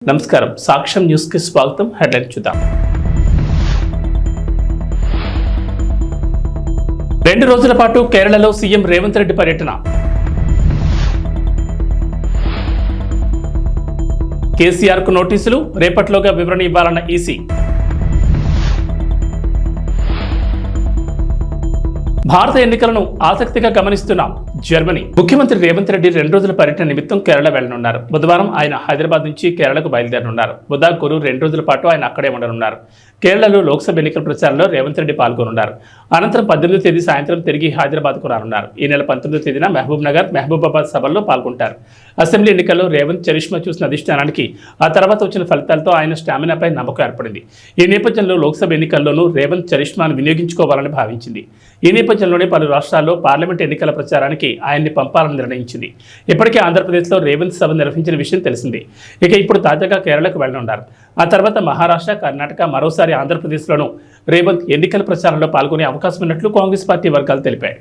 నమస్కారం సాక్ష్యం న్యూస్ కి స్వాగతం. హెడ్లైన్ చూద్దాం. 2 రోజుల పాటు కేరళలో సీఎం రేవంత్ రెడ్డి పర్యటన. కేసీఆర్ కు నోటీసులు, రేపట్లోగా వివరణ ఇవ్వాలన్న ఈసీ. భారత ఎన్నికలను ఆసక్తిగా గమనిస్తున్న జర్మనీ ముఖ్యమంత్రి రేవంత్ రెడ్డి 2 రోజుల పర్యటన నిమిత్తం కేరళ వెళ్లనున్నారు. బుధవారం ఆయన హైదరాబాద్ నుంచి కేరళకు బయలుదేరనున్నారు. బుధ, గురు 2 రోజుల పాటు ఆయన అక్కడే ఉండనున్నారు. కేరళలో లోక్సభ ఎన్నికల ప్రచారంలో రేవంత్ రెడ్డి పాల్గొనున్నారు. అనంతరం 18వ తేదీ సాయంత్రం తిరిగి హైదరాబాద్కు రానున్నారు. ఈ నెల 19వ తేదీన మహబూబ్ నగర్, మహబూబాబాద్ సభల్లో పాల్గొంటారు. అసెంబ్లీ ఎన్నికల్లో రేవంత్ చరిష్మా చూసిన అధిష్టానానికి ఆ తర్వాత వచ్చిన ఫలితాలతో ఆయన స్టామినాపై నమ్మకం ఏర్పడింది. ఈ నేపథ్యంలో లోక్సభ ఎన్నికల్లోనూ రేవంత్ చరిష్మాను వినియోగించుకోవాలని భావించింది. ఈ నేపథ్యంలోనే పలు రాష్ట్రాల్లో పార్లమెంట్ ఎన్నికల ప్రచారానికి ఆయన్ని పంపాలని నిర్ణయించింది. ఇప్పటికే ఆంధ్రప్రదేశ్లో రేవంత్ సభ నిర్వహించిన విషయం తెలిసింది. ఇక ఇప్పుడు తాజాగా కేరళకు వెళ్లనున్నారు. ఆ తర్వాత మహారాష్ట్ర, కర్ణాటక, మరోసారి ఆంధ్రప్రదేశ్లోనూ రేవంత్ ఎన్నికల ప్రచారంలో పాల్గొనే అవకాశం ఉన్నట్లు కాంగ్రెస్ పార్టీ వర్గాలు తెలిపాయి.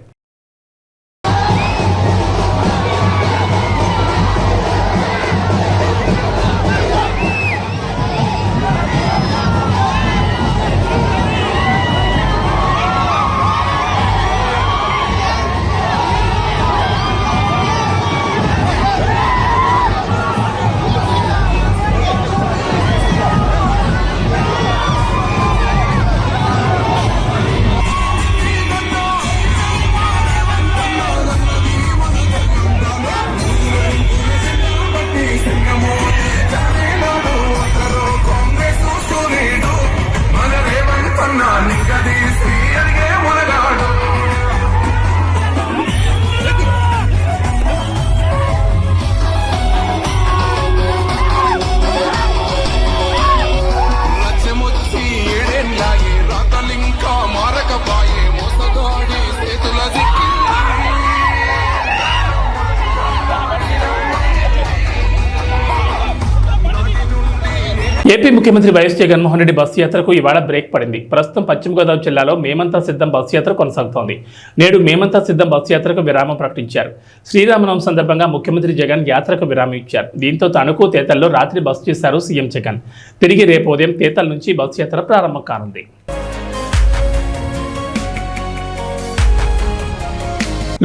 ఏపీ ముఖ్యమంత్రి వైఎస్ జగన్మోహన్ రెడ్డి బస్సు యాత్రకు ఇవాళ బ్రేక్ పడింది. ప్రస్తుతం పశ్చిమ గోదావరి జిల్లాలో మేమంతా సిద్ధం బస్సు యాత్ర కొనసాగుతోంది. నేడు మేమంతా సిద్ధం బస్సు యాత్రకు విరామం ప్రకటించారు. శ్రీరామనవమి సందర్భంగా ముఖ్యమంత్రి జగన్ యాత్రకు విరామం ఇచ్చారు. దీంతో తణుకు, తేతల్లో రాత్రి బస చేశారు సీఎం జగన్. తిరిగి రేపు ఉదయం తేతల నుంచి బస్సు యాత్ర ప్రారంభం కానుంది.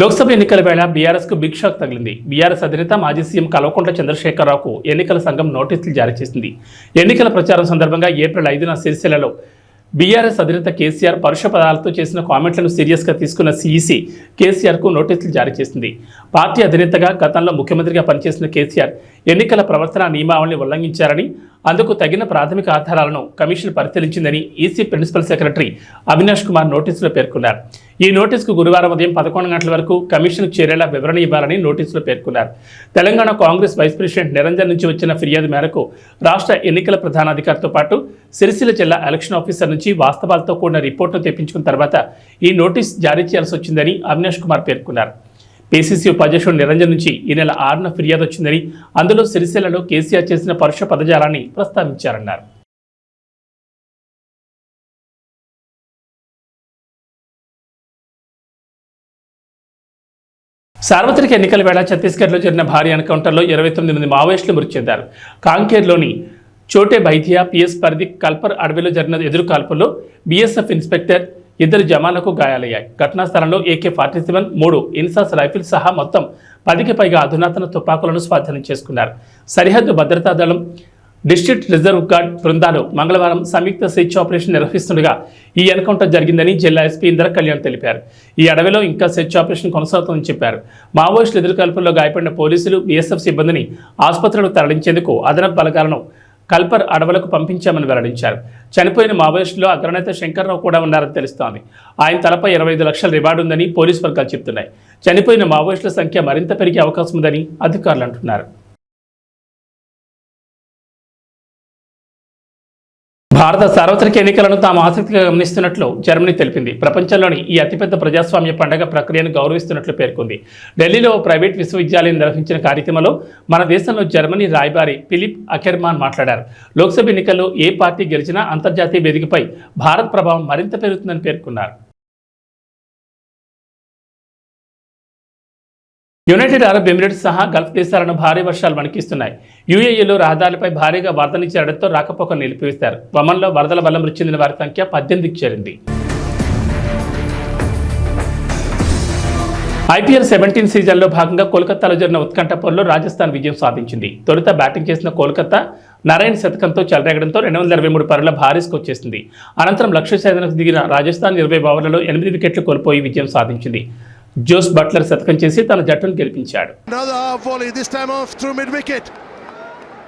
లోక్సభ ఎన్నికల వేళ బీఆర్ఎస్ కు బిగ్ షాక్ తగిలింది. బీఆర్ఎస్ అధినేత మాజీ సీఎం కల్వకుంట్ల చంద్రశేఖరరావుకు ఎన్నికల సంఘం నోటీసులు జారీ చేసింది. ఎన్నికల ప్రచారం సందర్భంగా ఏప్రిల్ 5న సిరిసిల్లలో బీఆర్ఎస్ అధినేత కేసీఆర్ పరుష పదాలతో చేసిన కామెంట్లను సీరియస్గా తీసుకున్న సీఈసీ కేసీఆర్కు నోటీసులు జారీ చేసింది. పార్టీ అధినేతగా గతంలో ముఖ్యమంత్రిగా పనిచేసిన కేసీఆర్ ఎన్నికల ప్రవర్తన నియమావళిని ఉల్లంఘించారని, అందుకు తగిన ప్రాథమిక ఆధారాలను కమిషన్ పరిశీలించిందని EC principal secretary Avinash Kumar నోటీసులో పేర్కొన్నారు. ఈ నోటీసుకు గురువారం ఉదయం 11 గంటల వరకు కమిషన్కు చేరేలా వివరణ ఇవ్వాలని నోటీసులో పేర్కొన్నారు. తెలంగాణ కాంగ్రెస్ వైస్ ప్రెసిడెంట్ నిరంజన్ నుంచి వచ్చిన ఫిర్యాదు మేరకు రాష్ట్ర ఎన్నికల ప్రధానాధికారితో పాటు సిరిసిల్ల జిల్లా ఎలక్షన్ ఆఫీసర్ నుంచి వాస్తవాలతో కూడిన రిపోర్టును తెప్పించుకున్న తర్వాత ఈ నోటీసు జారీ చేయాల్సి వచ్చిందని అవినాష్ కుమార్ పేర్కొన్నారు. పీసీసీ ఉపాధ్యక్షుడు నిరంజన్ నుంచి ఈ నెల 6న ఫిర్యాదు వచ్చిందని, అందులో సిరిసిల్లలో కేసీఆర్ చేసిన పరుష పదజాలాన్ని ప్రస్తావించారన్నారు. సార్వత్రిక ఎన్నికల వేళ ఛత్తీస్గఢ్లో జరిగిన భారీ ఎన్కౌంటర్లో 29 మంది మావోయిస్టులు మృతి చెందారు. కాంకేర్లోని చోటే బైథియా పిఎస్ పరిధి కల్పర్ అడవిలో జరిగిన ఎదురు కాల్పుల్లో బీఎస్ఎఫ్ ఇన్స్పెక్టర్, 2 జవాన్లకు గాయాలయ్యాయి. ఘటనా స్థలంలో AK-47, 3 ఇన్సాస్ రైఫిల్స్ సహా మొత్తం 10కి పైగా అధునాతన తుపాకులను స్వాధీనం చేసుకున్నారు. సరిహద్దు భద్రతా దళం, డిస్ట్రిక్ట్ రిజర్వ్ గార్డ్ బృందాలు మంగళవారం సంయుక్త సెర్చ్ ఆపరేషన్ నిర్వహిస్తుండగా ఈ ఎన్కౌంటర్ జరిగిందని జిల్లా ఎస్పీ ఇంద్ర కళ్యాణ్ తెలిపారు. ఈ అడవిలో ఇంకా సెర్చ్ ఆపరేషన్ కొనసాగుతుందని చెప్పారు. మావోయిస్టుల ఎదురుకాల్పుల్లో గాయపడిన పోలీసులు, బీఎస్ఎఫ్ సిబ్బందిని ఆసుపత్రులకు తరలించేందుకు అదనపు బలగాలను కల్పర్ అడవులకు పంపించామని వెల్లడించారు. చనిపోయిన మావోయిస్టులో అగ్రనేత శంకర్రావు కూడా ఉన్నారని తెలుస్తోంది. ఆయన తలపై 25 లక్షల రివార్డు ఉందని పోలీసు వర్గాలు చెబుతున్నాయి. చనిపోయిన మావోయిస్టుల సంఖ్య మరింత పెరిగే అవకాశం ఉందని అధికారులు అంటున్నారు. భారత సార్వత్రిక ఎన్నికలను తాము ఆసక్తిగా గమనిస్తున్నట్లు జర్మనీ తెలిపింది. ప్రపంచంలోని ఈ అతిపెద్ద ప్రజాస్వామ్య పండుగ ప్రక్రియను గౌరవిస్తున్నట్లు పేర్కొంది. ఢిల్లీలో ప్రైవేట్ విశ్వవిద్యాలయం నిర్వహించిన కార్యక్రమంలో మన దేశంలో జర్మనీ రాయబారి ఫిలిప్ అకెర్మాన్ మాట్లాడారు. లోక్సభ ఎన్నికల్లో ఏ పార్టీ గెలిచినా అంతర్జాతీయ వేదికపై భారత్ ప్రభావం మరింత పెరుగుతుందని పేర్కొన్నారు. యునైటెడ్ అరబ్ ఎమిరేట్స్ సహా గల్ఫ్ దేశాలను భారీ వర్షాలు వణికిస్తున్నాయి. యూఏఈలో రహదారులపై భారీగా వరదలు చేరడంతో రాకపోకలు నిలిపివేశారు. వమన్లో వరదల వల్ల మృతి చెందిన వారి సంఖ్య 18కి చేరింది. IPL 17 సీజన్లో భాగంగా కోల్కతాలో జరిగిన ఉత్కంఠ పోరులో రాజస్థాన్ విజయం సాధించింది. తొలుత బ్యాటింగ్ చేసిన కోల్కతా నారాయణ్ శతకంతో చెలరేగడంతో 223 పరుగుల భారీ స్కోర్ చేసింది. అనంతరం లక్ష్య ఛేదనకు దిగిన రాజస్థాన్ 20 ఓవర్లలో 8 వికెట్లు కోల్పోయి విజయం సాధించింది. జోస్ బట్లర్ శతకం చేసి తన జట్టును గెలిపించాడు.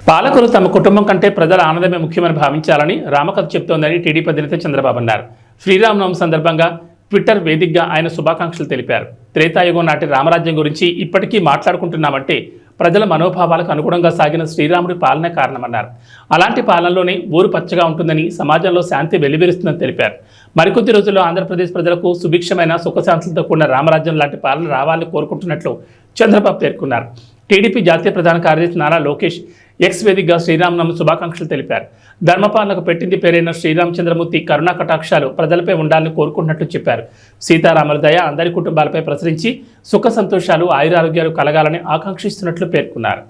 పాలకులు తమ కుటుంబం కంటే ప్రజల ఆనందమే ముఖ్యమని భావించాలని రామకథ చెబుతోందని టీడీపీ అధినేత చంద్రబాబు అన్నారు. శ్రీరామనవమి సందర్భంగా ట్విట్టర్ వేదికగా ఆయన శుభాకాంక్షలు తెలిపారు. త్రేతాయుగం నాటి రామరాజ్యం గురించి ఇప్పటికీ మాట్లాడుకుంటున్నామంటే ప్రజల మనోభావాలకు అనుగుణంగా సాగిన శ్రీరాముడి పాలనే కారణమన్నారు. అలాంటి పాలనలోనే ఊరు పచ్చగా ఉంటుందని, సమాజంలో శాంతి వెల్లివిరుస్తుందని తెలిపారు. మరికొద్ది రోజుల్లో ఆంధ్రప్రదేశ్ ప్రజలకు సుభిక్షమైన సుఖశాంతులతో కూడిన రామరాజ్యం లాంటి పాలన రావాలని కోరుకుంటున్నట్లు చంద్రబాబు పేర్కొన్నారు. టీడీపీ జాతీయ ప్రధాన కార్యదర్శి నారా లోకేష్ ఎక్స్ వేదికగా శ్రీరామనవమి శుభాకాంక్షలు తెలిపారు. ధర్మపాలనకు పెట్టింది పేరైన శ్రీరామచంద్రమూర్తి కరుణా కటాక్షాలు ప్రజలపై ఉండాలని కోరుకుంటున్నట్లు చెప్పారు. సీతారాముల దయ అందరి కుటుంబాలపై ప్రసరించి సుఖ సంతోషాలు ఆయురారోగ్యాలు కలగాలని ఆకాంక్షిస్తున్నట్లు పేర్కొన్నారు.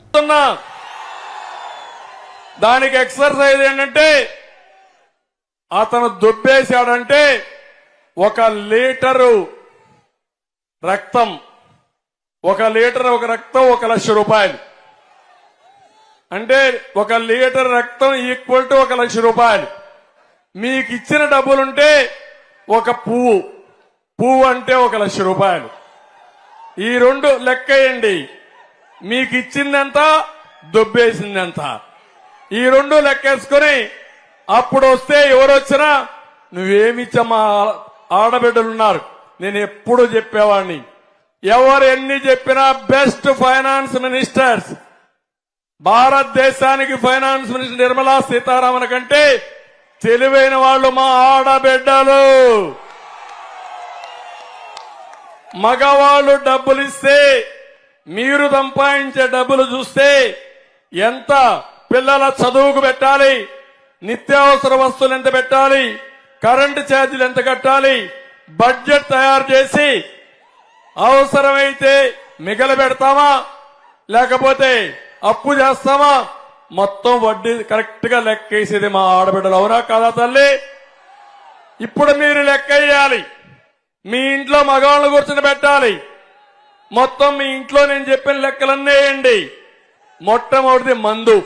దానికి ఎక్సర్సైజ్ ఏంటంటే అతను దుబ్బేశాడంటే 1 లీటరు రక్తం 1 లీటర్ రక్తం 1 లక్ష రూపాయలు అంటే 1 లీటర్ రక్తం ఈక్వల్ టు 1 లక్ష రూపాయలు. మీకు ఇచ్చిన డబ్బులుంటే ఒక పువ్వు అంటే 1 లక్ష రూపాయలు. ఈ రెండు లెక్కేయండి. మీకు ఇచ్చిందంత దొబ్బేసిందంత ఈ రెండు లెక్కేసుకుని అప్పుడు వస్తే ఎవరొచ్చినా నువ్వేమిచ్చమ్మా ఆడబిడ్డలున్నారు. నేను ఎప్పుడు చెప్పేవాడిని, ఎవరు ఎన్ని చెప్పినా బెస్ట్ ఫైనాన్స్ మినిస్టర్స్ భారతదేశానికి ఫైనాన్స్ మినిస్టర్ నిర్మలా సీతారామన్ కంటే తెలివైన వాళ్ళు మా ఆడబిడ్డలు. మగవాళ్ళు డబ్బులు ఇస్తే మీరు సంపాదించే డబ్బులు చూస్తే ఎంత పిల్లల చదువుకు పెట్టాలి, నిత్యావసర వస్తువులు ఎంత పెట్టాలి, కరెంటు ఛార్జీలు ఎంత కట్టాలి, బడ్జెట్ తయారు చేసి అవసరమైతే మిగలబెడతామా లేకపోతే అప్పు చేస్తామా మొత్తం వడ్డీ కరెక్ట్ గా లెక్కేసేది మా ఆడబిడ్డలు. అవునా కాదా తల్లి? ఇప్పుడు మీరు లెక్కేయాలి. మీ ఇంట్లో మగవాళ్ళను కూర్చొని పెట్టాలి. మొత్తం మీ ఇంట్లో నేను చెప్పిన లెక్కలన్నీ వేయండి. మొట్టమొదటిది మందు.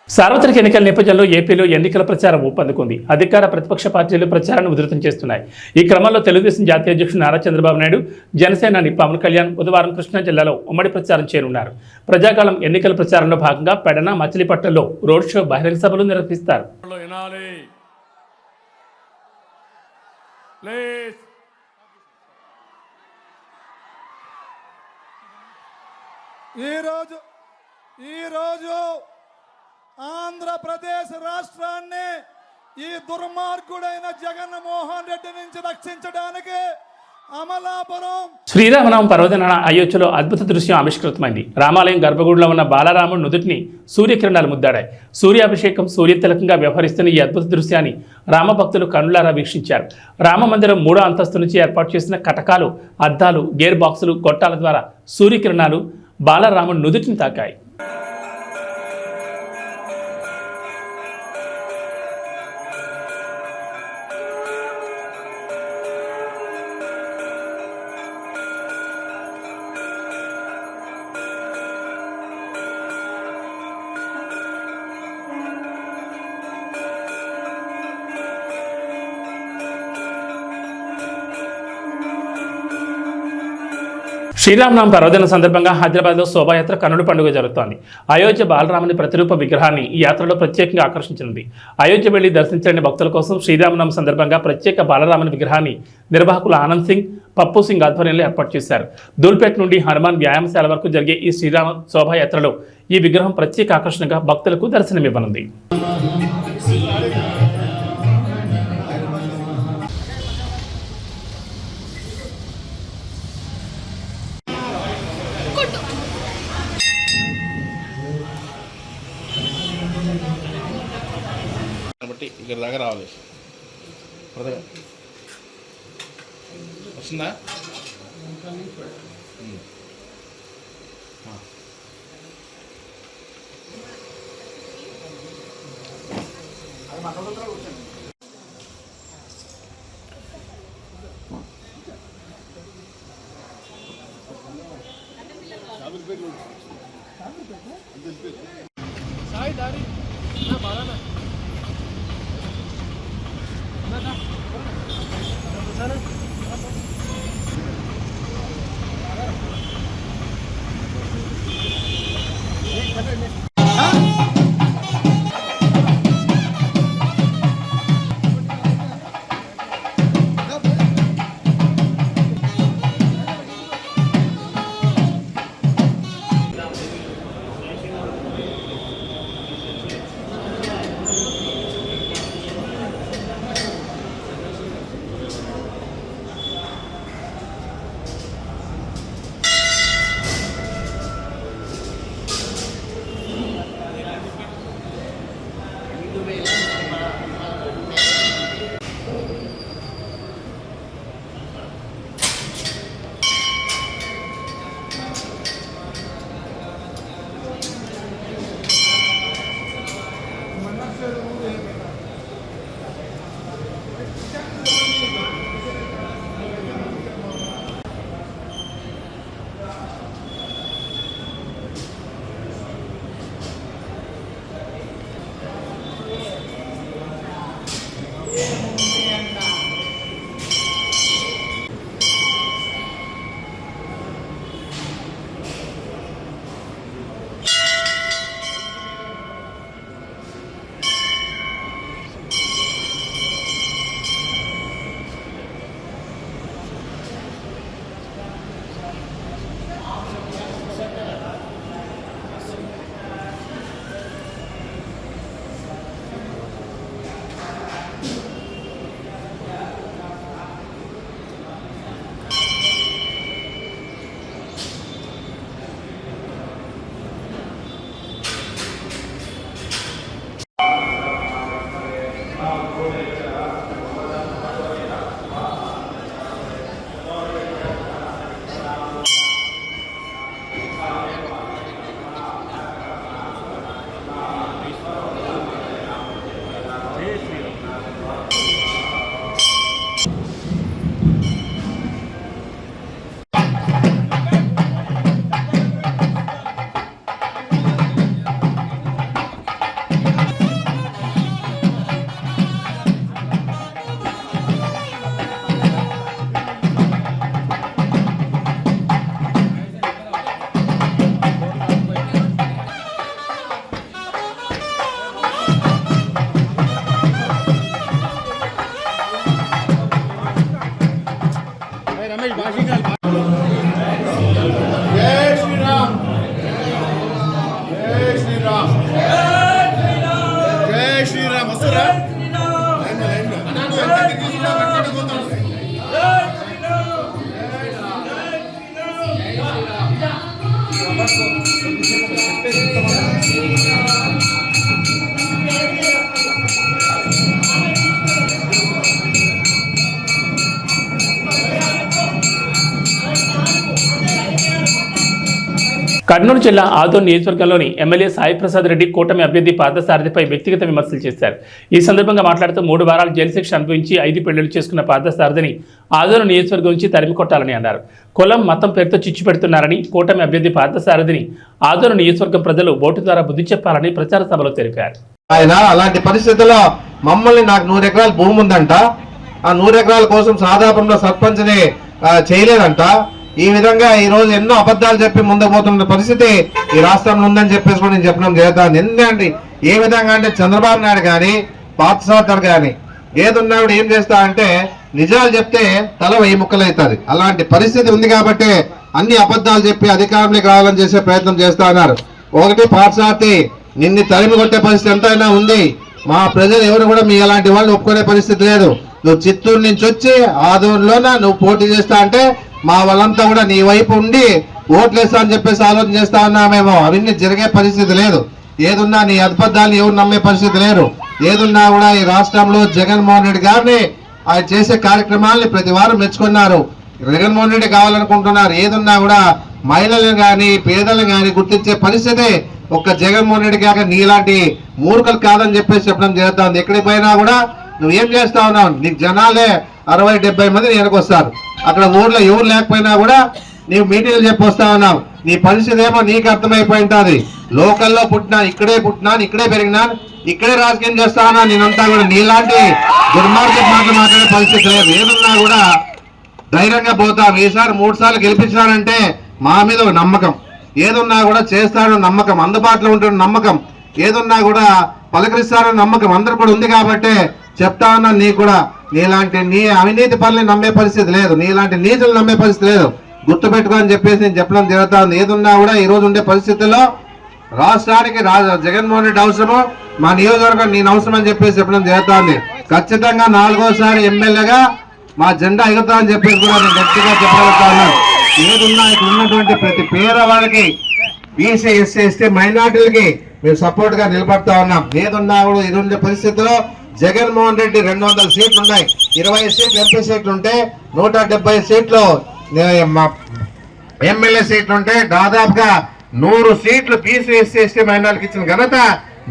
సార్వత్రిక ఎన్నికల నేపథ్యంలో ఏపీలో ఎన్నికల ప్రచారం ఊపందుకుంది. అధికార ప్రతిపక్ష పార్టీలు ప్రచారాన్ని ఉధృతం చేస్తున్నాయి. ఈ క్రమంలో తెలుగుదేశం జాతీయ అధ్యక్షుడు నారా చంద్రబాబు నాయుడు, జనసేనాని పవన్ కళ్యాణ్ బుధవారం కృష్ణా జిల్లాలో ఉమ్మడి ప్రచారం చేయనున్నారు. ప్రజాకాలం ఎన్నికల ప్రచారంలో భాగంగా పెడన, మచిలీపట్నంలో రోడ్ షో, బహిరంగ సభలు నిర్వహిస్తారు. ఈరోజు ఆంధ్రప్రదేశ్ రాష్ట్రాన్ని ఈ దుర్మార్గుడైన జగన్మోహన్ రెడ్డి నుంచి రక్షించడానికి అమలాపురం శ్రీరామనవమి పర్వదినాన అయోధ్యలో అద్భుత దృశ్యం ఆవిష్కృతమైంది. రామాలయం గర్భగుడిలో ఉన్న బాలరాముడు నుదుటిని సూర్యకిరణాలు ముద్దాడాయి. సూర్యాభిషేకం, సూర్యతిలకంగా వ్యవహరిస్తున్న ఈ అద్భుత దృశ్యాన్ని రామభక్తులు కనులారా వీక్షించారు. రామ మందిరం 3వ అంతస్తు నుంచి ఏర్పాటు చేసిన కటకాలు, అద్దాలు, గేర్ బాక్సులు, గొట్టాల ద్వారా సూర్యకిరణాలు బాలరాముడు నుదుటిని తాకాయి. శ్రీరామనవమి పర్వదిన సందర్భంగా హైదరాబాద్లో శోభాయాత్ర కన్నుల పండుగ జరుగుతోంది. అయోధ్య బాలరాముని ప్రతిరూప విగ్రహాన్ని ఈ యాత్రలో ప్రత్యేకంగా ఆకర్షించనుంది. అయోధ్య వెళ్లి దర్శించని భక్తుల కోసం శ్రీరామనవమి సందర్భంగా ప్రత్యేక బాలరాముని విగ్రహాన్ని నిర్వాహకులు ఆనంద్ సింగ్, పప్పు సింగ్ ఆధ్వర్యంలో ఏర్పాటు చేశారు. దూల్పేట నుండి హనుమాన్ వ్యాయామశాల వరకు జరిగే ఈ శ్రీరామ శోభాయాత్రలో ఈ విగ్రహం ప్రత్యేక ఆకర్షణగా భక్తులకు దర్శనమివ్వనుంది. కాబట్టి ఇక్కడ దాకా రావాలి. వస్తుందా? కర్నూలు జిల్లా ఆదోని నియోజకవర్గంలోని ఎమ్మెల్యే సాయి ప్రసాద్ రెడ్డి కూటమి అభ్యర్థి పార్థసారథిపై వ్యక్తిగత విమర్శలు చేశారు. ఈ సందర్భంగా మాట్లాడుతూ 3 వారాలు జైలు శిక్ష అనుభవించి 5 పెళ్లిళ్లు చేసుకున్న పార్థసారథిని ఆదోని నియోజకవర్గం నుంచి తరిమి కొట్టాలని అన్నారు. కులం మతం పేరుతో చిచ్చు పెడుతున్నారని, కూటమి అభ్యర్థి పార్థసారథిని ఆదోని నియోజకవర్గం ప్రజలు ఓటు ద్వారా బుద్ధి చెప్పాలని ప్రచార సభలో తెలిపారు. ఆయన అలాంటి పరిస్థితుల్లో మమ్మల్ని నాకు 100 ఎకరాల భూమి ఉందంట, ఆ 100 ఎకరాల కోసం సాధారణంలో సర్పంచ్ని చేయలేదంట. ఈ విధంగా ఈ రోజు ఎన్నో అబద్ధాలు చెప్పి ముందుకు పోతున్న పరిస్థితి ఈ రాష్ట్రంలో ఉందని చెప్పేసి కూడా నేను చెప్పడం జరుగుతుంది. ఎందుకంటే ఏ విధంగా అంటే చంద్రబాబు నాయుడు కానీ పార్థసారథి కానీ ఏదున్నా కూడా ఏం చేస్తా అంటే నిజాలు చెప్తే తల 1000 ముక్కలు అవుతుంది. అలాంటి పరిస్థితి ఉంది కాబట్టి అన్ని అబద్ధాలు చెప్పి అధికారంలోకి రావాలని చేసే ప్రయత్నం చేస్తా ఉన్నారు. ఒకటి పార్థసారథి నిన్ను తరిమి కొట్టే పరిస్థితి ఎంతైనా ఉంది. మా ప్రజలు ఎవరు కూడా మీ అలాంటి వాళ్ళు ఒప్పుకునే పరిస్థితి లేదు. నువ్వు చిత్తూరు నుంచి వచ్చి ఆదోనిలోన నువ్వు పోటీ చేస్తా అంటే మా వాళ్ళంతా కూడా నీ వైపు ఉండి ఓట్లేస్తా అని చెప్పేసి ఆలోచన చేస్తా ఉన్నామేమో. అవన్నీ జరిగే పరిస్థితి లేదు. ఏదున్నా నీ అబద్ధాలు ఎవరు నమ్మే పరిస్థితి లేరు. ఏదున్నా కూడా ఈ రాష్ట్రంలో జగన్మోహన్ రెడ్డి గారిని ఆయన చేసే కార్యక్రమాలని ప్రతి వారం మెచ్చుకున్నారు. జగన్మోహన్ రెడ్డి కావాలనుకుంటున్నారు. ఏదున్నా కూడా మహిళలను కానీ పేదలను కానీ గుర్తించే పరిస్థితి ఒక్క జగన్మోహన్ రెడ్డి కాక నీలాంటి మూర్ఖులు కాదని చెప్పేసి చెప్పడం జరుగుతా ఉంది. ఎక్కడికి పోయినా కూడా నువ్వేం చేస్తా ఉన్నావు, నీకు జనాలే 60-70 మంది వెనకొస్తారు. అక్కడ ఊర్లో ఎవరు లేకపోయినా కూడా నీవు మీటింగ్లు చెప్పి వస్తా ఉన్నావు. నీ పరిస్థితి ఏమో నీకు అర్థమైపోయి ఉంటుంది. లోకల్లో పుట్టినాను, ఇక్కడే పెరిగినాను, ఇక్కడే రాజకీయం చేస్తా ఉన్నా. నేనంతా కూడా నీలాంటి దుర్మార్గం మాట్లాడే పరిస్థితి లేదు. ఏదున్నా కూడా ధైర్యంగా పోతాం. ఈసారి 3 సార్లు గెలిపించినారంటే మా మీద ఒక నమ్మకం, ఏదున్నా కూడా చేస్తాడని నమ్మకం, అందుబాటులో ఉంటున్న నమ్మకం, ఏదున్నా కూడా పలకరిస్తాడని నమ్మకం అందరు కూడా ఉంది. కాబట్టి చెప్తా ఉన్నా, నీ కూడా నీలాంటి నీ అవినీతి పనులు నమ్మే పరిస్థితి లేదు, నీలాంటి నీతులు నమ్మే పరిస్థితి లేదు. గుర్తుపెట్టుకో అని చెప్పేసి నేను చెప్పడం జరుగుతా ఉంది. ఏదున్నా కూడా ఈ రోజు ఉండే పరిస్థితుల్లో రాష్ట్రానికి జగన్మోహన్ రెడ్డి అవసరము, మా నియోజకవర్గం నేను అవసరం అని చెప్పేసి చెప్పడం జరుగుతా ఉంది. ఖచ్చితంగా 4వ ఎమ్మెల్యేగా మా జెండా ఎగుతా అని చెప్పేసి కూడా నేను గట్టిగా చెప్పగలుగుతా ఉన్నాను. ఏదున్నా ఇక్కడ ఉన్నటువంటి ప్రతి పేదవాళ్ళకి, బీసీ, ఎస్సీ, ఎస్టీ, మైనార్టీలకి మేము సపోర్ట్ గా నిలబడతా ఉన్నాం. ఏదున్నా కూడా ఇది ఉండే పరిస్థితిలో జగన్మోహన్ రెడ్డి 200 సీట్లు ఉన్నాయి, 20 సీట్లు ఎంపీ సీట్లు ఉంటే 170 సీట్లు ఎమ్మెల్యే సీట్లు ఉంటే దాదాపుగా 100 సీట్లు బీసీ, ఎస్సీ, ఎస్టీ, మైనార్టీకి ఇచ్చిన ఘనత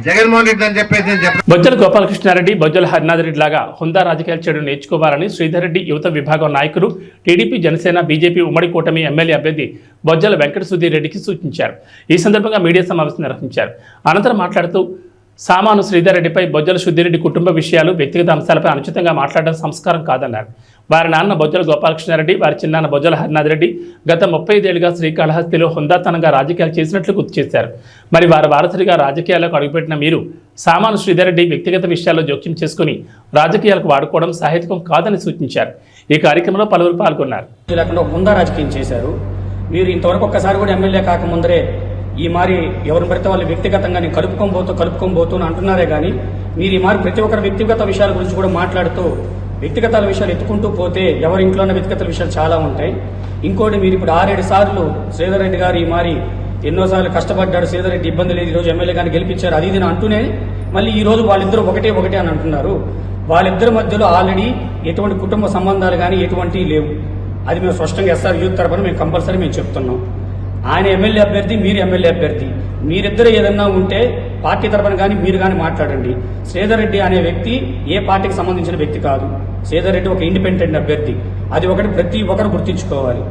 జగన్మోహన్ రెడ్డి అని చెప్పేసి నేను చెప్పాను. బొజ్జల గోపాలకృష్ణారెడ్డి, బొజ్జల హరినాథ్ రెడ్డి లాగా హుందా రాజకీయాలు చేయడం నేర్చుకోవాలని శ్రీధర్ రెడ్డి యువత విభాగం నాయకులు, టీడీపీ, జనసేన, బీజేపీ ఉమ్మడి కూటమి ఎమ్మెల్యే అభ్యర్థి బొజ్జల వెంకట సుధీర్ రెడ్డికి సూచించారు. ఈ సందర్భంగా మీడియా సమావేశం నిర్వహించారు. అనంతరం మాట్లాడుతూ సామాను శ్రీధర్ రెడ్డిపై బొజ్జల సుధీరెడ్డి కుటుంబ విషయాలు, వ్యక్తిగత అంశాలపై అనుచితంగా మాట్లాడడం సంస్కారం కాదన్నారు. వారి నాన్న బొజ్జల గోపాలకృష్ణారెడ్డి, వారి చిన్నాన్న బొజ్జల హరినాథ్ రెడ్డి గత 35 ఏళ్లుగా శ్రీకాళహస్తిలో హుందాతనంగా రాజకీయాలు చేసినట్లు గుర్తు చేశారు. మరి వారి వారసుడిగా రాజకీయాలకు అడుగుపెట్టిన మీరు సామాను శ్రీధర్ రెడ్డి వ్యక్తిగత విషయాల్లో జోక్యం చేసుకుని రాజకీయాలకు వాడుకోవడం సాహిత్యం కాదని సూచించారు. ఈ కార్యక్రమంలో పలువురు పాల్గొన్నారు. హుందా రాజకీయం చేశారు. మీరు ఇంతవరకు ఒక్కసారి కూడా ఎమ్మెల్యే కాకముందరే ఈ మారి ఎవరిని పడితే వాళ్ళు వ్యక్తిగతంగా నేను కలుపుకోబోతూ అని అంటున్నారే కానీ మీరు ఈ మారి ప్రతి ఒక్కరి వ్యక్తిగత విషయాల గురించి కూడా మాట్లాడుతూ వ్యక్తిగత విషయాలు ఎత్తుకుంటూ పోతే ఎవరి ఇంట్లోనే వ్యక్తిగత విషయాలు చాలా ఉంటాయి. ఇంకోటి, మీరు ఇప్పుడు 6-7 సార్లు శ్రీధర్ రెడ్డి గారు ఈ మారి ఎన్నోసార్లు కష్టపడ్డాడు, శ్రీధర్ రెడ్డి ఇబ్బంది లేదు, ఈరోజు ఎమ్మెల్యే గారిని గెలిపించారు, అది ఇది అంటూనే మళ్ళీ ఈ రోజు వాళ్ళిద్దరూ ఒకటే అని అంటున్నారు. వాళ్ళిద్దరి మధ్యలో ఆల్రెడీ ఎటువంటి కుటుంబ సంబంధాలు కానీ ఎటువంటివి లేవు. అది మేము స్పష్టంగా ఎస్ఆర్ యూత్ తరఫున మేము కంపల్సరీ మేము చెప్తున్నాం. ఆయన ఎమ్మెల్యే అభ్యర్థి, మీరు ఎమ్మెల్యే అభ్యర్థి, మీరిద్దరు ఏదన్నా ఉంటే పార్టీ తరఫున కానీ మీరు కానీ మాట్లాడండి. శ్రీధర్ రెడ్డి అనే వ్యక్తి ఏ పార్టీకి సంబంధించిన వ్యక్తి కాదు. శ్రీధర్ రెడ్డి ఒక ఇండిపెండెంట్ అభ్యర్థి, అది ఒకటి ప్రతి ఒక్కరు గుర్తించుకోవాలి.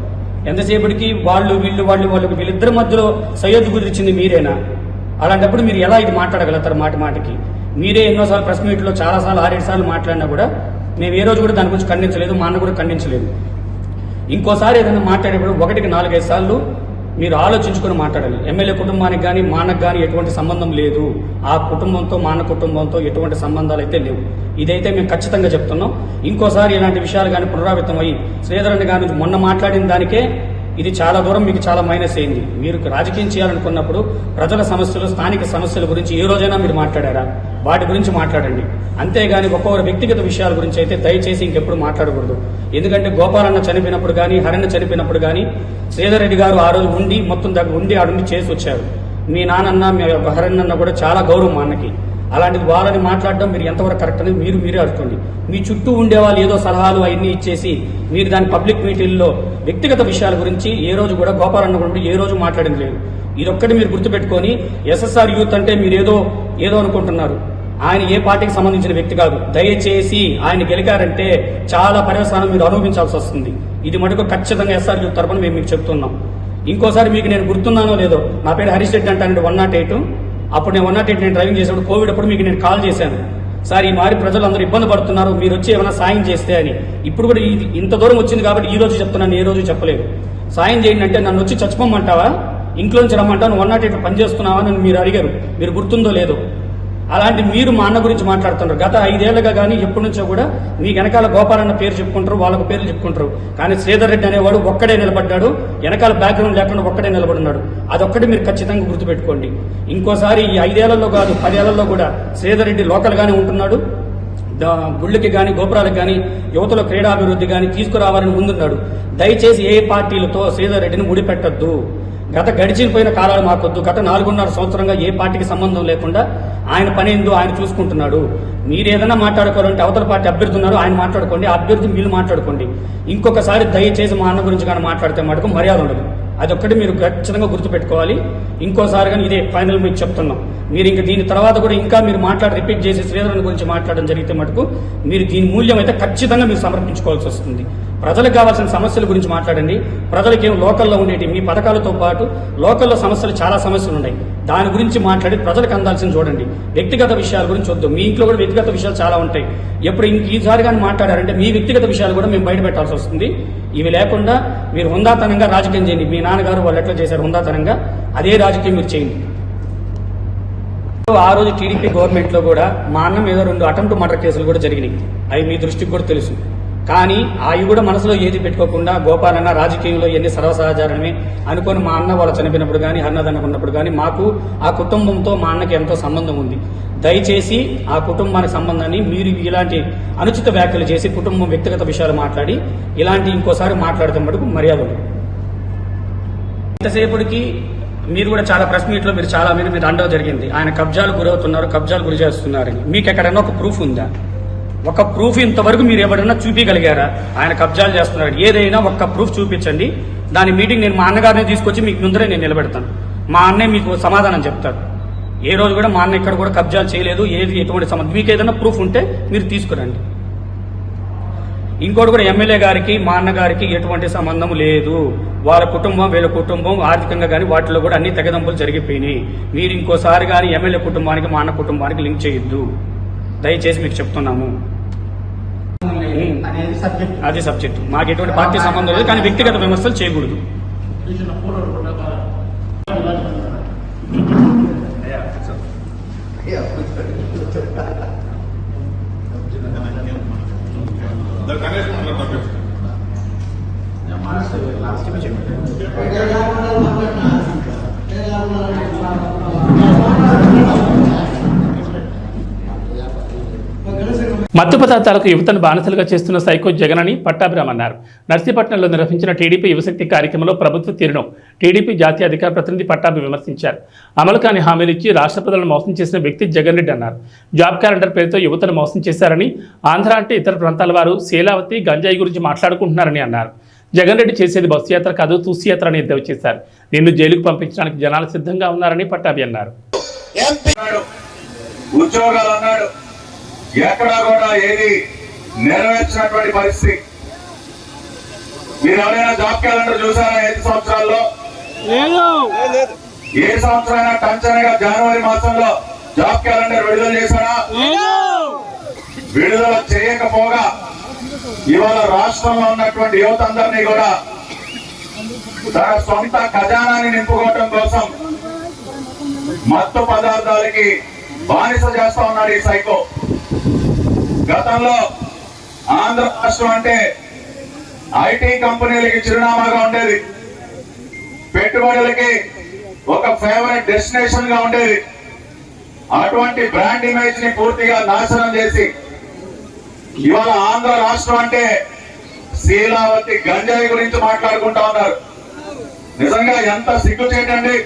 ఎంతసేపటికి వీళ్ళిద్దరి మధ్యలో సయ్యద్ కుదిరించింది మీరేనా? అలాంటప్పుడు మీరు ఎలా ఇది మాట్లాడగలుగుతారు? మాటికి మీరే ఎన్నోసార్లు ప్రెస్ మీట్లో చాలాసార్లు 6-7 సార్లు మాట్లాడినా కూడా మేము ఏ రోజు కూడా దాని గురించి ఖండించలేదు, మా అన్న కూడా ఖండించలేదు. ఇంకోసారి ఏదైనా మాట్లాడేప్పుడు 1కి 4-5 సార్లు మీరు ఆలోచించుకుని మాట్లాడాలి. ఎమ్మెల్యే కుటుంబానికి కానీ మా అన్నకు కానీ ఎటువంటి సంబంధం లేదు. ఆ కుటుంబంతో మా అన్న కుటుంబంతో ఎటువంటి సంబంధాలు అయితే లేవు. ఇదైతే మేము ఖచ్చితంగా చెప్తున్నాం. ఇంకోసారి ఇలాంటి విషయాలు కానీ పునరావృతం అయ్యి శ్రీధర్ రెడ్డి గారి మొన్న మాట్లాడిన దానికే ఇది చాలా దూరం మీకు చాలా మైనస్ అయింది. మీరు రాజకీయం చేయాలనుకున్నప్పుడు ప్రజల సమస్యలు, స్థానిక సమస్యల గురించి ఏ రోజైనా మీరు మాట్లాడారా? వాటి గురించి మాట్లాడండి. అంతేగాని ఒక్కొక్కరు వ్యక్తిగత విషయాల గురించి అయితే దయచేసి ఇంకెప్పుడు మాట్లాడకూడదు. ఎందుకంటే గోపాలన్న చనిపోయినప్పుడు కానీ, హరణ చనిపోయినప్పుడు కానీ శ్రీధర్ రెడ్డి గారు ఆ రోజు ఉండి మొత్తం దగ్గర ఉండి ఆడుండి చేసి వచ్చారు. మీ నాన్నన్న, మీ హరణ కూడా చాలా గౌరవం మా అన్నకి. అలాంటిది వాళ్ళని మాట్లాడడం మీరు ఎంతవరకు కరెక్ట్ అనేది మీరే అడుకోండి. మీ చుట్టూ ఉండేవాళ్ళు ఏదో సలహాలు అవన్నీ ఇచ్చేసి మీరు దాని పబ్లిక్ మీటింగ్లో వ్యక్తిగత విషయాల గురించి ఏ రోజు కూడా గోపాలన్న గురించి ఏ రోజు మాట్లాడింది లేదు. ఇదొక్కటి మీరు గుర్తుపెట్టుకొని, ఎస్ఎస్ఆర్ యూత్ అంటే మీరు ఏదో అనుకుంటున్నారు. ఆయన ఏ పార్టీకి సంబంధించిన వ్యక్తి కాదు. దయచేసి ఆయన గెలికారంటే చాలా పర్యవసానం మీరు అనుభవించాల్సి వస్తుంది. ఇది మటుకు ఖచ్చితంగా ఎస్ఆర్ యూత్ తరఫున మేము మీకు చెప్తున్నాం. ఇంకోసారి మీకు నేను గుర్తున్నానో లేదో, నా పేరు హరీష్ రెడ్డి అంటానండి 108. అప్పుడు నేను 108 నేను డ్రైవింగ్ చేసేప్పుడు కోవిడ్ అప్పుడు మీకు నేను కాల్ చేశాను. సార్, ఈ మారి ప్రజలు అందరూ ఇబ్బంది పడుతున్నారు, మీరు వచ్చి ఏమైనా సాయం చేస్తే అని. ఇప్పుడు కూడా ఇంత దూరం వచ్చింది కాబట్టి ఈ రోజు చెప్తున్నాను, ఏ రోజు చెప్పలేదు. సాయం చేయండి అంటే నన్ను వచ్చి చచ్చిపోమంటావా, ఇంట్లోంచి రమ్మంటావు, 108 పనిచేస్తున్నావా అని మీరు అడిగారు. మీరు గుర్తుందో లేదో. అలాంటి మీరు మా అన్న గురించి మాట్లాడుతున్నారు. గత 5 ఏళ్లుగా కానీ ఎప్పటి నుంచో కూడా మీ వెనకాల గోపాలన్న పేరు చెప్పుకుంటారు, వాళ్ళకు పేర్లు చెప్పుకుంటారు. కానీ శ్రీధర్ రెడ్డి అనేవాడు ఒక్కడే నిలబడ్డాడు, వెనకాల బ్యాక్గ్రౌండ్ లేకుండా ఒక్కడే నిలబడున్నాడు. అదొక్కటి మీరు ఖచ్చితంగా గుర్తుపెట్టుకోండి. ఇంకోసారి ఈ 5 ఏళ్లలో కాదు 10 ఏళ్లలో కూడా శ్రీధర్ రెడ్డి లోకల్గానే ఉంటున్నాడు. గుళ్ళకి కానీ గోపురాలకు కానీ యువతలో క్రీడాభివృద్ధి కానీ తీసుకురావాలని ముందున్నాడు. దయచేసి ఏ పార్టీలతో శ్రీధర్ రెడ్డిని ముడిపెట్టద్దు. గడిచిపోయిన కాలాలు మాకొద్దు. గత 4.5 సంవత్సరంగా ఏ పార్టీకి సంబంధం లేకుండా ఆయన పని ఏందో ఆయన చూసుకుంటున్నాడు. మీరు ఏదైనా మాట్లాడుకోవాలంటే అవతల పార్టీ అభ్యర్థి ఉన్నారు, ఆయన మాట్లాడుకోండి, అభ్యర్థి మీరు మాట్లాడుకోండి. ఇంకొకసారి దయచేసి మా అన్న గురించి కానీ మాట్లాడితే మటుకు మర్యాద ఉండదు. అదొక్కటి మీరు ఖచ్చితంగా గుర్తుపెట్టుకోవాలి. ఇంకోసారి కానీ ఇదే ఫైనల్ మీకు చెప్తున్నాం. మీరు ఇంకా దీని తర్వాత కూడా ఇంకా మీరు రిపీట్ చేసి శ్రీధరన్ గురించి మాట్లాడడం జరిగితే మటుకు మీరు దీని మూల్యం అయితే ఖచ్చితంగా మీరు సమర్పించుకోవాల్సి వస్తుంది. ప్రజలకు కావాల్సిన సమస్యల గురించి మాట్లాడండి. ప్రజలకి ఏం లోకల్లో ఉండేటి మీ పథకాలతో పాటు లోకల్లో సమస్యలు చాలా సమస్యలు ఉన్నాయి, దాని గురించి మాట్లాడి ప్రజలకు అందాల్సింది చూడండి. వ్యక్తిగత విషయాల గురించి వద్దు. మీ ఇంట్లో కూడా వ్యక్తిగత విషయాలు చాలా ఉంటాయి. ఎప్పుడు ఈసారి కానీ మాట్లాడారంటే మీ వ్యక్తిగత విషయాలు కూడా మేము బయట పెట్టాల్సి వస్తుంది. ఇవి లేకుండా మీరు హుందాతనంగా రాజకీయం చేయండి. మీ నాన్నగారు వాళ్ళు ఎట్లా చేశారు హుందాతనంగా, అదే రాజకీయం మీరు చేయండి. ఆ రోజు టీడీపీ గవర్నమెంట్లో కూడా మా అన్న మీద 2 అటెంప్ట్ మర్డర్ కేసులు కూడా జరిగినాయి. అవి మీ దృష్టికి కూడా తెలుసు. కానీ అవి కూడా మనసులో ఏది పెట్టుకోకుండా గోపాలన్న రాజకీయంలో ఎన్ని సర్వసహజారమే అనుకొని మా అన్న వాళ్ళు చనిపోయినప్పుడు కానీ అన్నదన్నకున్నప్పుడు కానీ మాకు ఆ కుటుంబంతో మా అన్నకి ఎంతో సంబంధం ఉంది. దయచేసి ఆ కుటుంబానికి సంబంధాన్ని మీరు ఇలాంటి అనుచిత వ్యాఖ్యలు చేసి కుటుంబం వ్యక్తిగత విషయాలు మాట్లాడి ఇలాంటి ఇంకోసారి మాట్లాడితే మటుకు మర్యాద ఉంది. ఇంతసేపటికి మీరు కూడా చాలా ప్రెస్ మీట్లో మీరు చాలా మీరు అండవ జరిగింది. ఆయన కబ్జాలు గురవుతున్నారు, కబ్జాలు గురి చేస్తున్నారని. మీకు ఎక్కడైనా ఒక ప్రూఫ్ ఉందా? ఒక ప్రూఫ్ ఇంతవరకు మీరు ఎవరైనా చూపించగలిగారా ఆయన కబ్జాలు చేస్తున్నారు? ఏదైనా ఒక్క ప్రూఫ్ చూపించండి. దాని మీటింగ్ నేను మా అన్నగారిని తీసుకొచ్చి మీకు ముందరే నేను నిలబెడతాను. మా అన్నే మీకు సమాధానం చెప్తాడు. ఏ రోజు కూడా మా అన్న ఇక్కడ కూడా కబ్జాలు చేయలేదు, ఏది ఎటువంటి సంబంధం. మీకు ఏదైనా ప్రూఫ్ ఉంటే మీరు తీసుకురండి. ఇంకోటి కూడా ఎమ్మెల్యే గారికి మా అన్నగారికి ఎటువంటి సంబంధం లేదు. వాళ్ళ కుటుంబం వీళ్ళ కుటుంబం ఆర్థికంగా కానీ వాటిలో కూడా అన్ని తెగదంపులు జరిగిపోయినాయి. మీరు ఇంకోసారి కానీ ఎమ్మెల్యే కుటుంబానికి మా అన్న కుటుంబానికి లింక్ చేయొద్దు, దయచేసి మీకు చెప్తున్నాము. అది సబ్జెక్ట్. మాకు ఎటువంటి పార్టీ సంబంధం లేదు, కానీ వ్యక్తిగత విమర్శలు చేయకూడదు. మత్తు పదార్థాలకు యువతను బానిసలుగా చేస్తున్న సైకో జగన్ అని పట్టాభిరామ్ అన్నారు. నర్సీపట్నంలో నిర్వహించిన టీడీపీ యువశక్తి కార్యక్రమంలో ప్రభుత్వ తీరును టీడీపీ జాతీయ అధికార ప్రతినిధి పట్టాభి విమర్శించారు. అమలు కాని హామీలు ఇచ్చి రాష్ట్ర ప్రజలను మోసం చేసిన వ్యక్తి జగన్ రెడ్డి అన్నారు. జాబ్ క్యాలెండర్ పేరుతో యువతను మోసం చేశారని, ఆంధ్ర అంటే ఇతర ప్రాంతాల వారు శీలావతి గంజాయి గురించి మాట్లాడుకుంటున్నారని అన్నారు. జగన్ రెడ్డి చేసేది బస్సు యాత్ర కాదు, తూసి యాత్ర అని ఎద్దేవా చేశారు. నిన్ను జైలుకు పంపించడానికి జనాలు సిద్ధంగా ఉన్నారని పట్టాభి అన్నారు. ఎక్కడా కూడా ఏది నెరవేర్చినటువంటి పరిస్థితి. మీరు ఎవరైనా జాబ్ క్యాలెండర్ చూసారా 5 సంవత్సరాల్లో? ఏ సంవత్సరం టంచనగా జనవరి మాసంలో జాబ్ క్యాలెండర్ విడుదల చేశారా? విడుదల చేయకపోగా ఇవాళ రాష్ట్రంలో ఉన్నటువంటి యువత అందరినీ కూడా తన సొంత ఖజానాన్ని నింపుకోవటం కోసం మత్తు పదార్థాలకి బానిస చేస్తా ఉన్నాడు ఈ సైకో. గతంలో ఆంధ్ర రాష్ట్రం అంటే ఐటీ కంపెనీలకి చిరునామాగా ఉండేది, పెట్టుబడులకి ఒక ఫేవరెట్ డెస్టినేషన్ గా ఉండేది. అటువంటి బ్రాండ్ ఇమేజ్ ని పూర్తిగా నాశనం చేసి ఇవాళ ఆంధ్ర రాష్ట్రం అంటే శీలావతి గంజాయి గురించి మాట్లాడుకుంటా ఉన్నారు. నిజంగా ఎంత సిగ్గు చేయటండి.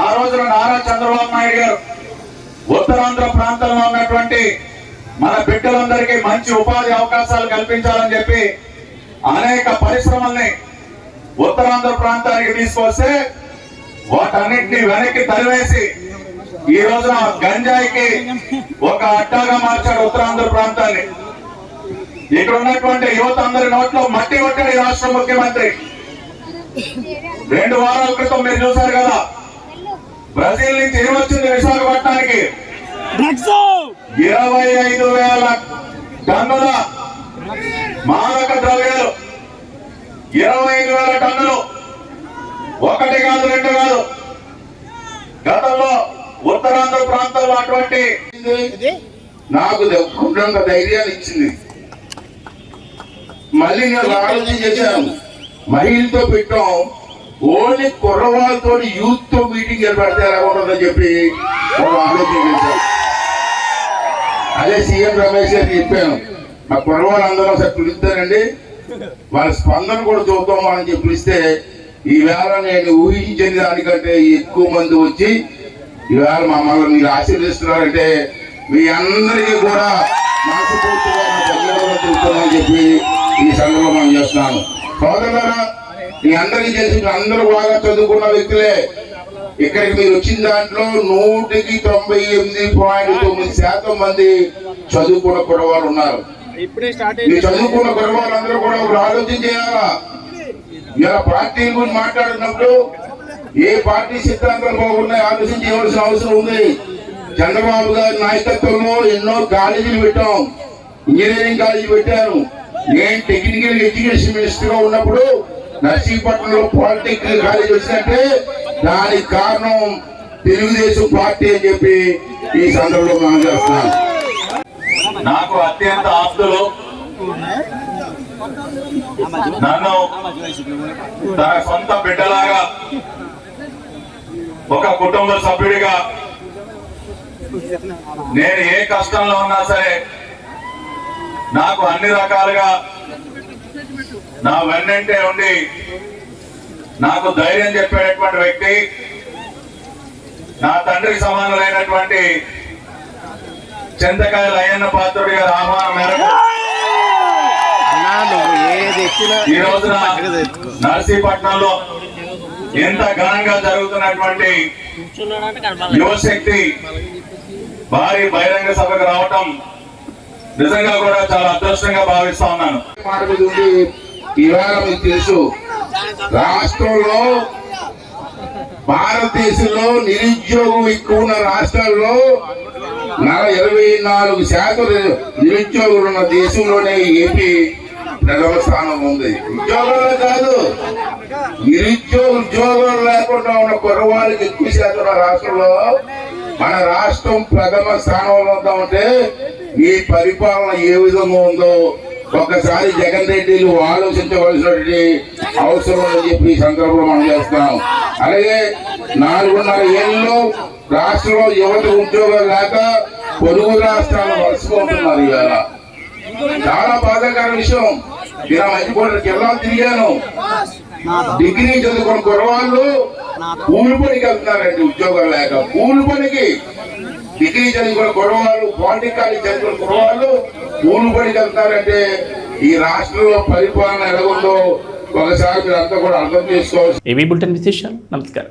ఆ రోజున నారా చంద్రబాబు నాయుడు గారు ఉత్తరాంధ్ర ప్రాంతంలో ఉన్నటువంటి మన బిడ్డలందరికీ మంచి ఉపాధి అవకాశాలు కల్పించాలని చెప్పి అనేక పరిశ్రమల్ని ఉత్తరాంధ్ర ప్రాంతానికి తీసుకొస్తే వాటన్నిటిని వెనక్కి తరివేసి ఈ రోజున గంజాయికి ఒక అడ్డాగా మార్చాడు ఉత్తరాంధ్ర ప్రాంతాన్ని. ఇక్కడ ఉన్నటువంటి యువత అందరి నోట్లో మట్టి కొట్టాడు ఈ రాష్ట్ర ముఖ్యమంత్రి. 2 వారాల క్రితం మీరు చూశారు కదా, బ్రెజిల్ నుంచి ఏమొచ్చింది విశాఖపట్నానికి? 25,000 టన్నుల మాదక ద్రవ్యాలు. 25,000 టన్నులు, 1 కాదు 2 కాదు. గతంలో ఉత్తరాంధ్ర ప్రాంతంలో అటువంటి నాకు కొండంత ధైర్యాన్ని ఇచ్చింది. మళ్ళీ నేను ఆలోచన చేశాను, మహిళతో పెట్టాం, ఓన్లీ కుర్రవాళ్ళతో యూత్ తో మీటింగ్ ఏర్పడితే ఎలా ఉంటుందని చెప్పి ఆలోచన చేశాను. అదే సీఎం రమేష్ గారికి చెప్పాను, మా కుర్రవాళ్ళందరూ ఒకసారి పిలుస్తానండి, వాళ్ళ స్పందన కూడా చూద్దాం అని చెప్పి పిలిస్తే ఈవేళ నేను ఊహించిన దానికంటే ఎక్కువ మంది వచ్చి ఈవేళ మమ్మల్ని మీరు ఆశీర్వదిస్తున్నారంటే మీ అందరికీ కూడా మనస్ఫూర్తిగా ధన్యవాదాలు తెలుపుతామని చెప్పి ఈ సందర్భంలో మనం చేస్తున్నాను. సోదరులారా, మీ అందరికీ తెలిసి అందరూ బాగా చదువుకున్న వ్యక్తులే. ఇక్కడికి మీరు వచ్చిన దాంట్లో 99.9% మంది చదువుకున్న కుర్రవాళ్ళు ఉన్నారు. ఈ చదువుకున్న కుర్రవాళ్ళందరూ కూడా ఒక ఆలోచన చేయాలా. ఇలా పార్టీ గురించి మాట్లాడుతున్నప్పుడు ఏ పార్టీ సిద్ధాంతాలు బాగున్నాయి ఆలోచన చేయవలసిన అవసరం ఉంది. చంద్రబాబు గారి నాయకత్వంలో ఎన్నో కాలేజీలు పెట్టాం, ఇంజనీరింగ్ కాలేజీ పెట్టాను. నేను టెక్నికల్ ఎడ్యుకేషన్ మినిస్టర్ గా ఉన్నప్పుడు నర్సీపట్నంలో పాలిటెక్నికల్ కాలేజీ వచ్చిందంటే దానికి కారణం తెలుగుదేశం పార్టీ అని చెప్పి ఈ సందర్భంలో మనం చేస్తున్నాను. నాకు అత్యంత ఆస్తులు నన్ను తన సొంత బిడ్డలాగా ఒక కుటుంబ సభ్యుడిగా నేను ఏ కష్టంలో ఉన్నా సరే నాకు అన్ని రకాలుగా నా వెన్నంటే ఉండి నాకు ధైర్యం చెప్పేటటువంటి వ్యక్తి నా తండ్రికి సమానులైనటువంటి చింతకాయల అయ్యన్న పాత్రుడి గారి ఆహ్వానం మేరకు ఈ రోజున నర్సీపట్నంలో ఎంత ఘనంగా జరుగుతున్నటువంటి యువశక్తి భారీ బహిరంగ సభకు రావటం నిజంగా కూడా చాలా అదృష్టంగా భావిస్తా ఉన్నాను. మాట మీద ఉండి ఇవాళ మీకు తెలుసు, రాష్ట్రంలో భారతదేశంలో నిరుద్యోగం ఎక్కువ ఉన్న రాష్ట్రాల్లో 24% నిరుద్యోగులు ఉన్న దేశంలోనే ఏపీ ప్రథమ స్థానం ఉంది. ఉద్యోగాలు కాదు, ఉద్యోగాలు లేకుండా ఉన్న కుర్రవాళ్ళకి ఎక్కువ శాతం ఉన్న రాష్ట్రంలో మన రాష్ట్రం ప్రథమ స్థానంలో ఉందామంటే ఈ పరిపాలన ఏ విధంగా ఉందో ఒక్కసారి జగన్ రెడ్డిలు ఆలోచించవలసినటువంటి అవసరం అని చెప్పి ఈ సందర్భంలో మనం చేస్తున్నాం. అలాగే 4.5 ఏళ్ళలో రాష్ట్రంలో యువత ఉద్యోగాలు లేక పొరుగు రాష్ట్రాలు వలసపోతున్నారు. ఇవాళ చాలా బాధాకర విషయం. ఇలా మంచి జిల్లాలు తిరిగాను, డిగ్రీ చదువుకున్న కుర్రవాళ్ళు కూలి పనికి వెళ్తున్నారండి ఉద్యోగాలు లేక. కూలి పనికి డిగ్రీ చదువుకున్న కుర్రవాళ్ళు, పాలిటెక్నిక్ చదువుకున్న కుర్రవాళ్ళు కూలి పనికి వెళ్తారంటే ఈ రాష్ట్రంలో పరిపాలన ఎలా ఉందో ఒకసారి మీరు అంతా కూడా అర్థం చేసుకోవాలి. ఏవీ బులెటిన్ విశేషాలు. నమస్కారం.